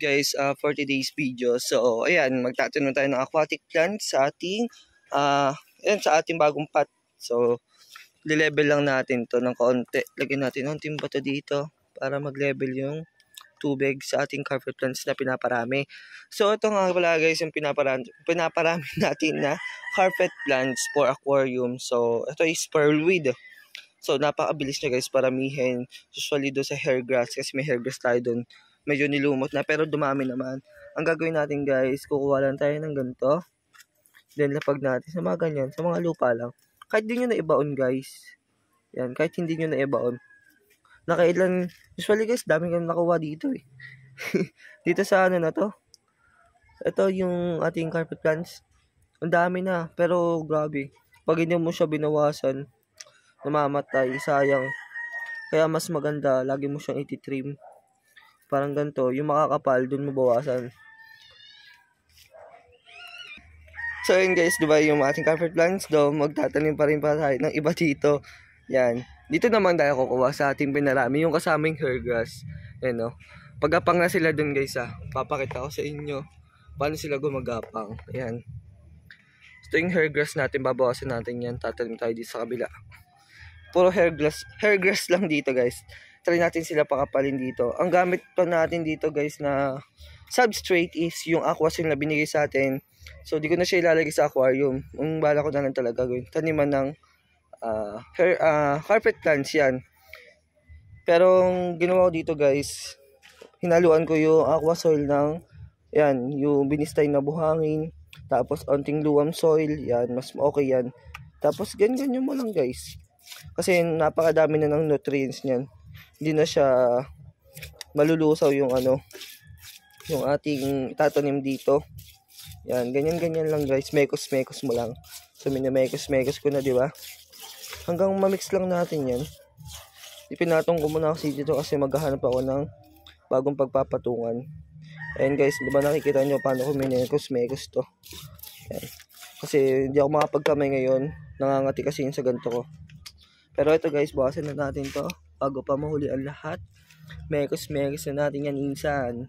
guys for today's video. So ayan, magtatanong tayo ng aquatic plants sa ating sa ating bagong pot. So level lang natin to ng kaunti. Lagyan natin ng konting bato dito para mag-level yung tubig sa ating carpet plants na pinaparami. So ito nga pala guys yung pinaparami natin na carpet plants for aquarium. So ito is pearlweed. So napakabilis niya guys paramihin. Usually doon sa hair grass kasi may hair grass tayo doon. Medyo nilumot na pero dumami naman. Ang gagawin natin guys, kukuha lang tayo ng ganito. Then lapag natin sa mga ganyan, sa mga lupa lang. Kahit di nyo na ibaon guys. Yan, kahit hindi nyo na ibaon. Nakailan, usually guys, dami kang nakuha dito eh. Dito sa ano na to. Ito yung ating carpet plants. Ang dami na, pero grabe. Pag hindi mo siya binawasan, namamatay, sayang. Kaya mas maganda, lagi mo siyang ititrim. Parang ganito, yung makakapal, dun mo bawasan. So yun guys, diba yung ating carpet plants do, magtatanim pa rin pa tayo ng iba dito. Yan. Dito naman tayo kukuha sa ating pinarami, yung kasamang hair grass. Yan no. Pagapang na sila dun guys papakita ko sa inyo paano sila gumagapang. Ayan. Ito yung hair grass natin, babawasan natin yan. Tatanim tayo dito sa kabila. Puro hair grass lang dito guys. Try natin sila pakapalin dito. Ang gamit pa natin dito guys na substrate is yung aquasil na binigay sa atin. So di ko na siya ilalagay sa aquarium. Ang bala ko na lang talaga gawin. Taniman ng carpet plants yan. Pero ang ginawa ko dito guys, hinaluan ko yung aqua soil ng yan, yung binistay na buhangin. Tapos onting luwam soil. Yan, mas okay yan. Tapos ganyan mo lang guys. Kasi napakadami na ng nutrients niyan. Hindi na siya malulusaw yung yung ating tatanim dito. Yan, ganyan lang guys. Mekos mo lang. So minamekos ko na, di ba? Hanggang mamix lang natin yan. Ipinatong ko muna kasi dito kasi maghahanap ako ng bagong pagpapatungan. Ayan guys, di ba nakikita nyo paano ko minekos to. Yan. Kasi hindi ako makapagkamay ngayon. Nangangati kasi yun sa ganito ko. Pero ito guys, bawasan na natin to bago pa mahuli ang lahat. Mekos na natin yan insan.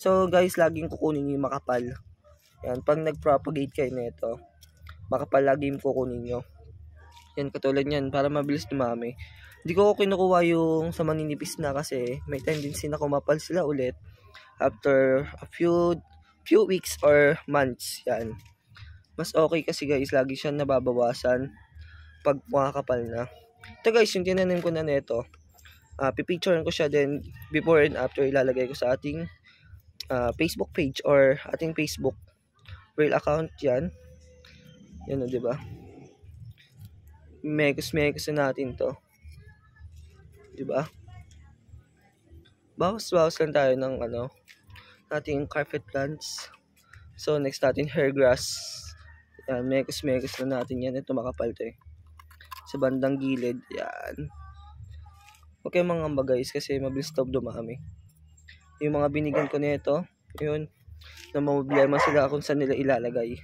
So guys, laging kukunin yung makapal. Yan, pag nag-propagate kayo nito, makapal laging kukunin nyo. Yan, katulad yan, para mabilis dumami. Hindi ko kinukuha yung sa maninipis na kasi may tendency na kumapal sila ulit after a few weeks or months. Yan. Mas okay kasi guys, lagi siya nababawasan pag makakapal na. Ito guys, yung tinanim ko na neto, pipicturean ko siya then before and after ilalagay ko sa ating Facebook page or ating Facebook real account yan. Yan o, diba? Mekos na natin to. Diba? Bawas lang tayo ng ating carpet plants. So next natin hair grass. Yan, mekos na natin yan. Ito makapal to eh. Sa bandang gilid, yan. Okay mga guys kasi mabilis to dumami. Yung mga binigyan ko nito, yun, na problema sila kung saan nila ilalagay.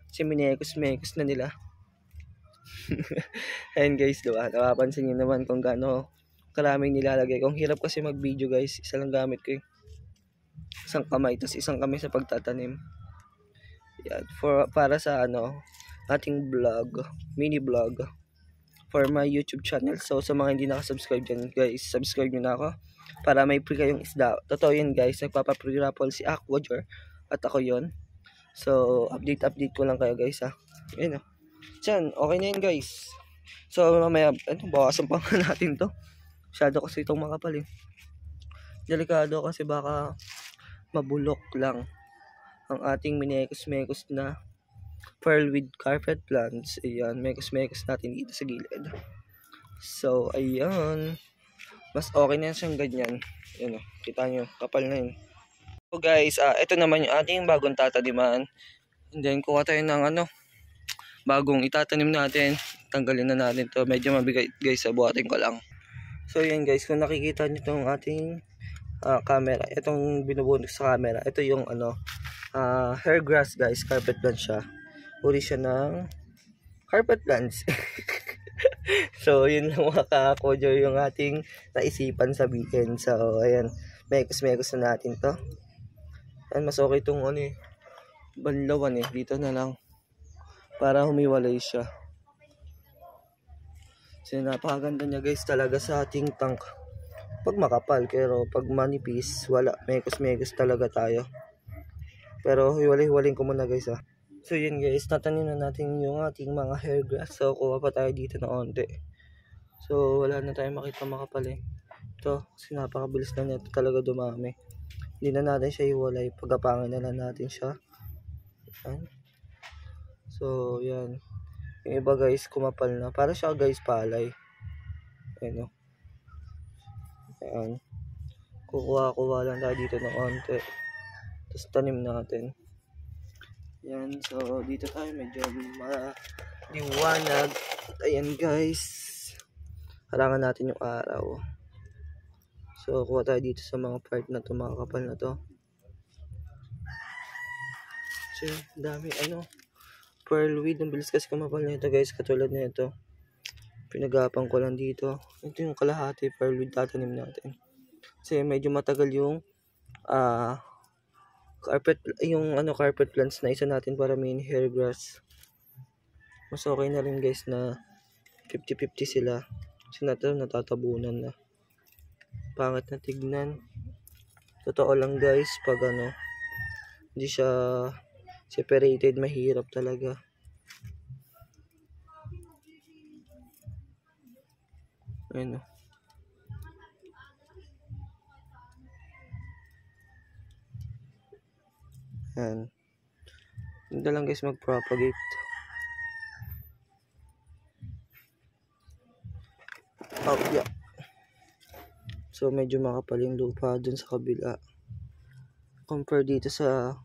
Kasi minekos na nila. Ayan guys, diba? Napapansin nyo naman kung gaano karaming nilalagay. Kung hirap kasi mag-video guys, isa lang gamit ko eh. Isang kamay, tapos isang kamay sa pagtatanim. Yan, para sa ating vlog, mini vlog for my YouTube channel. So sa mga hindi nakasubscribe dyan guys, subscribe nyo na ako para may free kayong isda. Totoo yun guys, nagpapa-free raffle si Aquager at ako yon. So update ko lang kayo guys Ayun Diyan, okay na yun guys. So mamaya, bawasan pa natin to. Masyado kasi itong makapal eh. Delikado kasi baka mabulok lang ang ating minekos na pearlweed carpet plants. Ayan, mekos natin dito sa gilid. So, ayan. Mas okay na siyang ganyan. Ayan kita nyo, kapal na yun. So guys, ito naman yung ating bagong tataniman. And then, kuha tayo ng bagong itatanim natin. Tanggalin na natin to. Medyo mabigat guys, buhatin ko lang. So, ayan guys, kung nakikita nyo itong ating camera, itong binubunod sa camera, ito yung hair grass guys, carpet plant siya. Uri siya ng carpet plants. So yun lang mga ka-aquager yung ating naisipan sabihin. So ayan, mekos na natin to. Yan, mas okay itong ano eh, banlawan eh. Dito na lang. Para humiwalay siya. So napakaganda niya guys talaga sa ating tank. Pag makapal, pero pag manipis, wala. Mekos-mekos talaga tayo. Pero hiwalay-hiwalay ko muna guys ah. So yun guys, tatanim na natin yung ating mga hair grass. So kuha pa tayo dito na onte. So wala na tayong makita makapal eh. Ito, kasi napakabilis na nito talaga dumami. Hindi na natin siya hiwalay. Pagkapangin na lang natin siya. Yan. So yan. Yung iba guys kumapal na. Para siya guys palay. Ayan o. Ayan. Kukuha lang tayo dito ng onte. Tapos tanim natin. Yan. So dito tayo medyo maliwanag. Ayan guys. Harangan natin yung araw. So kuha tayo dito sa mga part na to, mga kapal na to. So dami ano. Pearlweed. Ang bilis kasi kumapal na ito guys. Katulad na ito. Pinagapang ko lang dito. Ito yung kalahati pearlweed tatanim natin. Kasi medyo matagal yung carpet plants na isa natin para main hair grass. Mas okay na rin guys na 50-50 sila. Kasi natatabunan na. Pangit na tignan. Totoo lang guys, pag hindi siya separated, mahirap talaga. Ayun o. Ayan. Hindi lang guys mag-propagate. Oh, yeah. So medyo makapal yung lupa dun sa kabila. Compare dito sa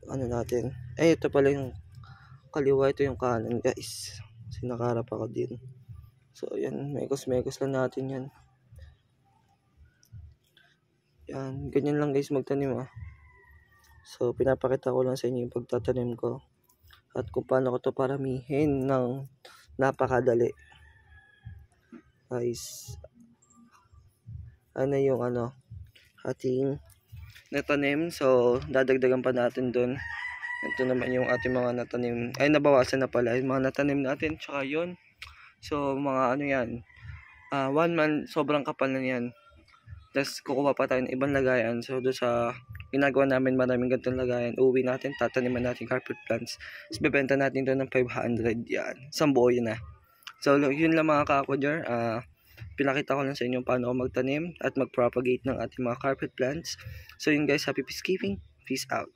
natin. Ito pala yung kaliwa, ito yung kanan guys. Kasi nakaharap ako din. So yan, mekos-mekos lang natin yan. Yan, ganyan lang guys magtanim ah. So pinapakita ko lang sa inyo yung pagtatanim ko. At kung paano ko to paramihin ng napakadali. Guys, yung ating natanim. So dadagdagan pa natin dun. Ito naman yung ating mga natanim. Ay, nabawasan na pala yung mga natanim natin. Tsaka yun. So mga yan. 1 month, sobrang kapal na yan. Tapos kukuha pa tayo ng ibang lagayan. So doon sa ginagawa namin maraming ganitong lagayan, uwi natin, tataniman natin carpet plants. Tapos bebenta natin doon ng 500 yan. Sambuo yun na. So yun lang mga ka-aquager. Pinakita ko lang sa inyo paano ako magtanim at mag-propagate ng ating mga carpet plants. So yun guys, happy peacekeeping. Peace out.